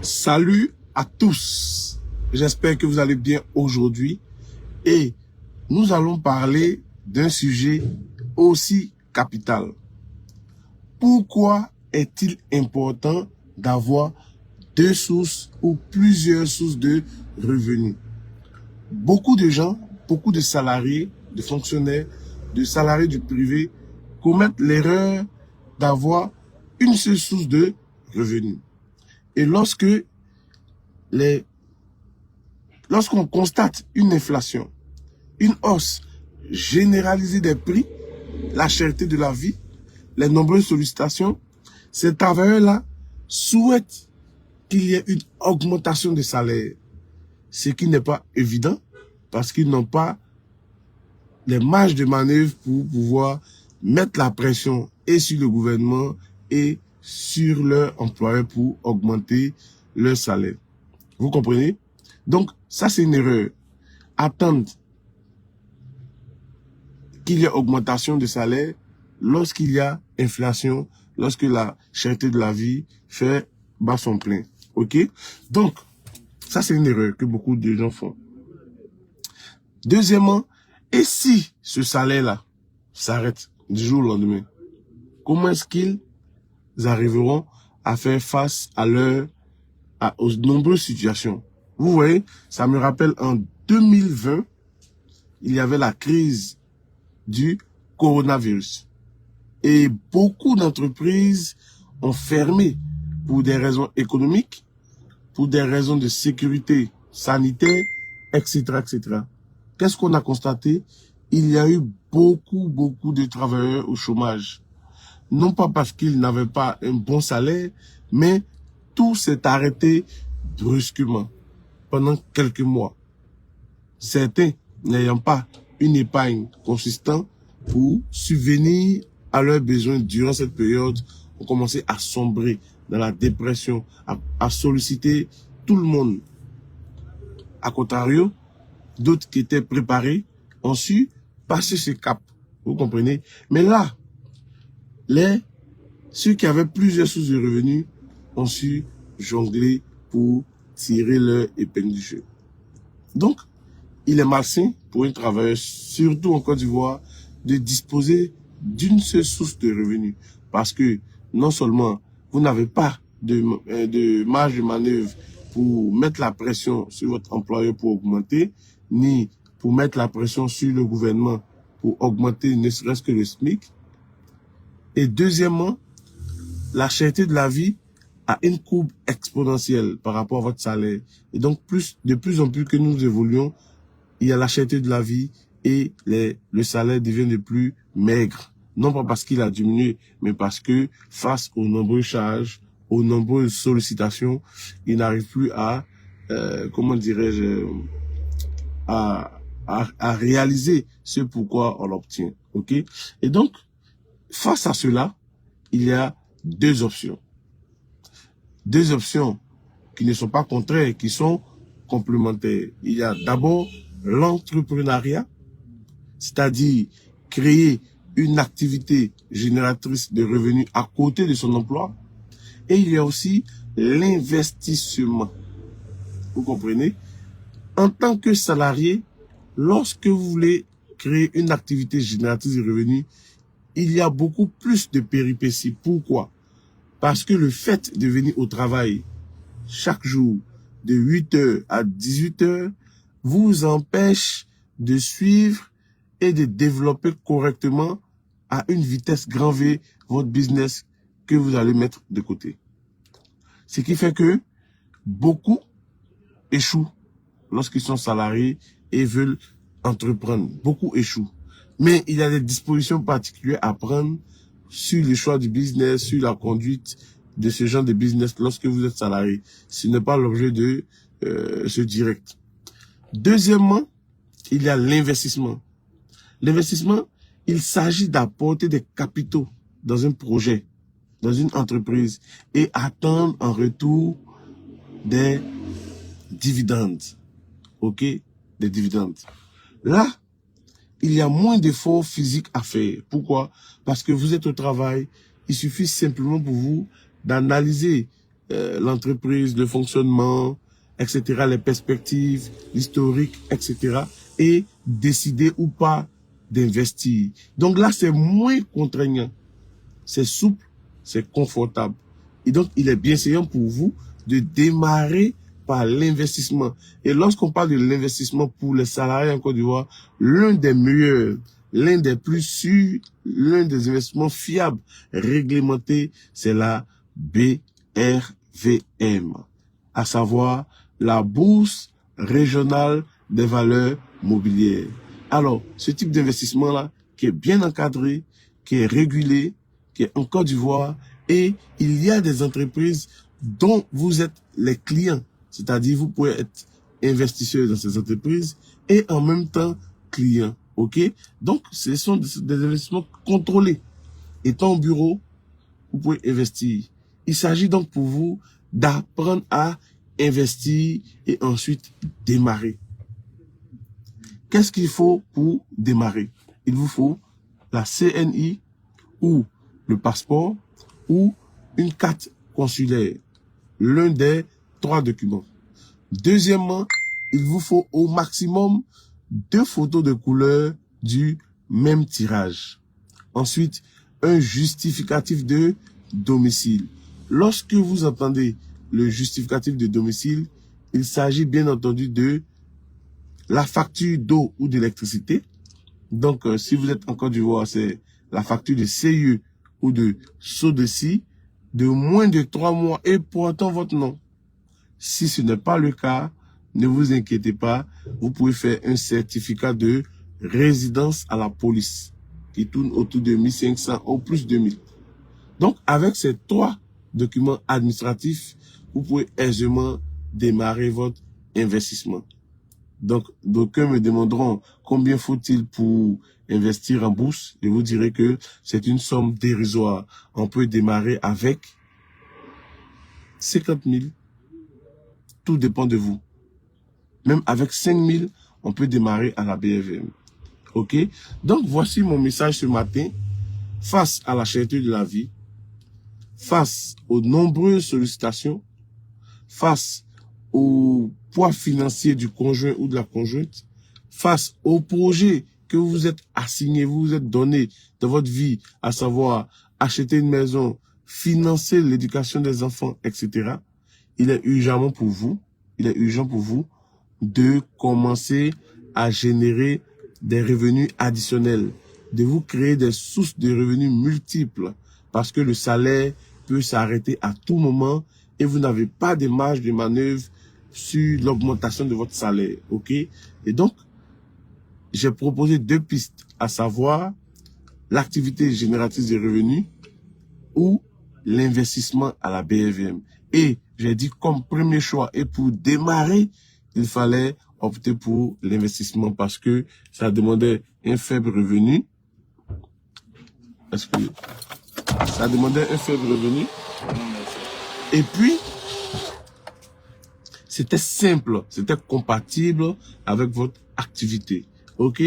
Salut à tous, j'espère que vous allez bien aujourd'hui et nous allons parler d'un sujet aussi capital. Pourquoi est-il important d'avoir deux sources ou plusieurs sources de revenus? Beaucoup de gens, beaucoup de salariés, de fonctionnaires, de salariés du privé commettent l'erreur d'avoir une seule source de revenus. Et lorsqu'on constate une inflation, une hausse généralisée des prix, la cherté de la vie, les nombreuses sollicitations, ces travailleurs-là souhaitent qu'il y ait une augmentation de salaire, ce qui n'est pas évident parce qu'ils n'ont pas les marges de manœuvre pour pouvoir mettre la pression et sur le gouvernement et sur leurs employeurs pour augmenter leur salaire. Vous comprenez? Donc, ça c'est une erreur. Attendre qu'il y ait augmentation de salaire lorsqu'il y a inflation, lorsque la cherté de la vie fait bas son plein. Ok? Donc, ça c'est une erreur que beaucoup de gens font. Deuxièmement, et si ce salaire-là s'arrête du jour au lendemain, comment est-ce qu'ils arriveront à faire face aux nombreuses situations? Vous voyez, ça me rappelle en 2020, il y avait la crise du coronavirus. Et beaucoup d'entreprises ont fermé pour des raisons économiques, pour des raisons de sécurité sanitaire, etc., etc. Qu'est-ce qu'on a constaté? Il y a eu beaucoup de travailleurs au chômage. Non pas parce qu'ils n'avaient pas un bon salaire, mais tout s'est arrêté brusquement pendant quelques mois. Certains n'ayant pas une épargne consistante pour subvenir à leurs besoins durant cette période ont commencé à sombrer dans la dépression, à solliciter tout le monde. À contrario, d'autres qui étaient préparés ont su passer ce cap. Vous comprenez? Mais là, ceux qui avaient plusieurs sources de revenus ont su jongler pour tirer leur épingle du jeu. Donc, il est malsain pour un travailleur, surtout en Côte d'Ivoire, de disposer d'une seule source de revenus. Parce que non seulement vous n'avez pas de marge de manœuvre pour mettre la pression sur votre employeur pour augmenter, ni pour mettre la pression sur le gouvernement pour augmenter ne serait-ce que le SMIC. Et deuxièmement, la cherté de la vie a une courbe exponentielle par rapport à votre salaire. Et donc, de plus en plus que nous évoluons, il y a la cherté de la vie et le salaire devient de plus maigre. Non pas parce qu'il a diminué, mais parce que face aux nombreuses charges, aux nombreuses sollicitations, il n'arrive plus à, à réaliser ce pourquoi on l'obtient. Ok? Et donc, face à cela, il y a deux options. Deux options qui ne sont pas contraires, qui sont complémentaires. Il y a d'abord l'entrepreneuriat, c'est-à-dire créer une activité génératrice de revenus à côté de son emploi. Et il y a aussi l'investissement. Vous comprenez? En tant que salarié, lorsque vous voulez créer une activité génératrice de revenus, il y a beaucoup plus de péripéties. Pourquoi? Parce que le fait de venir au travail chaque jour de 8h à 18h vous empêche de suivre et de développer correctement à une vitesse grand V votre business que vous allez mettre de côté. Ce qui fait que beaucoup échouent lorsqu'ils sont salariés et veulent entreprendre. Beaucoup échouent. Mais il y a des dispositions particulières à prendre sur le choix du business, sur la conduite de ce genre de business lorsque vous êtes salarié. Ce n'est pas l'objet de ce direct. Deuxièmement, il y a l'investissement. L'investissement, il s'agit d'apporter des capitaux dans un projet, dans une entreprise et attendre en retour des dividendes. Ok? Des dividendes. Là, il y a moins d'efforts physiques à faire. Pourquoi? Parce que vous êtes au travail. Il suffit simplement pour vous d'analyser l'entreprise, le fonctionnement, etc., les perspectives, l'historique, etc., et décider ou pas d'investir. Donc là, c'est moins contraignant, c'est souple, c'est confortable. Et donc, il est bien séant pour vous de démarrer par l'investissement. Et lorsqu'on parle de l'investissement pour les salariés en Côte d'Ivoire, l'un des meilleurs, l'un des plus sûrs, l'un des investissements fiables, réglementés, c'est la BRVM, à savoir la Bourse régionale des valeurs mobilières. Alors, ce type d'investissement-là, qui est bien encadré, qui est régulé, qui est en Côte d'Ivoire, et il y a des entreprises dont vous êtes les clients. C'est-à-dire, vous pouvez être investisseur dans ces entreprises et en même temps client. OK? Donc, ce sont des investissements contrôlés. Étant au bureau, vous pouvez investir. Il s'agit donc pour vous d'apprendre à investir et ensuite démarrer. Qu'est-ce qu'il faut pour démarrer? Il vous faut la CNI ou le passeport ou une carte consulaire. L'un des 3 documents. Deuxièmement, il vous faut au maximum 2 photos de couleur du même tirage. Ensuite, un justificatif de domicile. Lorsque vous entendez le justificatif de domicile, il s'agit bien entendu de la facture d'eau ou d'électricité. Donc, si vous êtes en Côte d'Ivoire, c'est la facture de CIE ou de SODECI de moins de 3 mois et portant votre nom. Si ce n'est pas le cas, ne vous inquiétez pas, vous pouvez faire un certificat de résidence à la police qui tourne autour de 1500 ou plus de 1000. Donc, avec ces 3 documents administratifs, vous pouvez aisément démarrer votre investissement. Donc, d'aucuns me demanderont combien faut-il pour investir en bourse. Je vous dirai que c'est une somme dérisoire. On peut démarrer avec 50 000. Tout dépend de vous. Même avec 5 000, on peut démarrer à la BRVM. OK? Donc, voici mon message ce matin. Face à la cherté de la vie, face aux nombreuses sollicitations, face au poids financier du conjoint ou de la conjointe, face au projet que vous vous êtes assigné, vous vous êtes donné dans votre vie, à savoir acheter une maison, financer l'éducation des enfants, etc., il est urgent pour vous de commencer à générer des revenus additionnels, de vous créer des sources de revenus multiples, parce que le salaire peut s'arrêter à tout moment et vous n'avez pas de marge de manœuvre sur l'augmentation de votre salaire. OK? Et donc, j'ai proposé 2 pistes, à savoir l'activité génératrice de revenus ou l'investissement à la BRVM. Et j'ai dit comme premier choix, et pour démarrer, il fallait opter pour l'investissement parce que ça demandait un faible revenu. Parce que ça demandait un faible revenu. Et puis, c'était simple, c'était compatible avec votre activité. OK?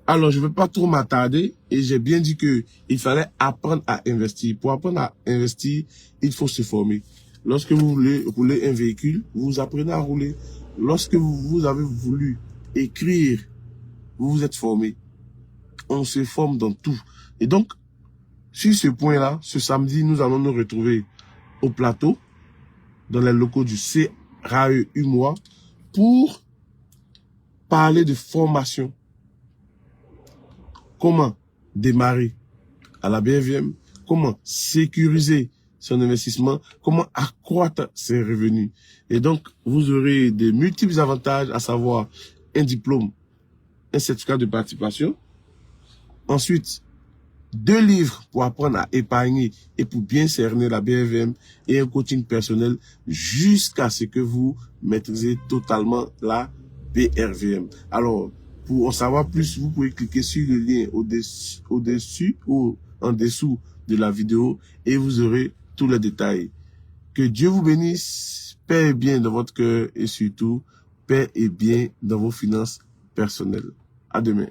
Alors, je ne vais pas trop m'attarder et j'ai bien dit que il fallait apprendre à investir. Pour apprendre à investir, il faut se former. Lorsque vous voulez rouler un véhicule, vous apprenez à rouler. Lorsque vous avez voulu écrire, vous vous êtes formé. On se forme dans tout. Et donc, sur ce point-là, ce samedi, nous allons nous retrouver au plateau, dans les locaux du CRAE UMOA, pour parler de formation. Comment démarrer à la BRVM, comment sécuriser son investissement, comment accroître ses revenus. Et donc, vous aurez de multiples avantages, à savoir un diplôme, un certificat de participation. Ensuite, 2 livres pour apprendre à épargner et pour bien cerner la BRVM et un coaching personnel jusqu'à ce que vous maîtrisez totalement la BRVM. Alors, pour en savoir plus, vous pouvez cliquer sur le lien au-dessus ou en dessous de la vidéo et vous aurez tous les détails. Que Dieu vous bénisse, paix et bien dans votre cœur et surtout, paix et bien dans vos finances personnelles. À demain.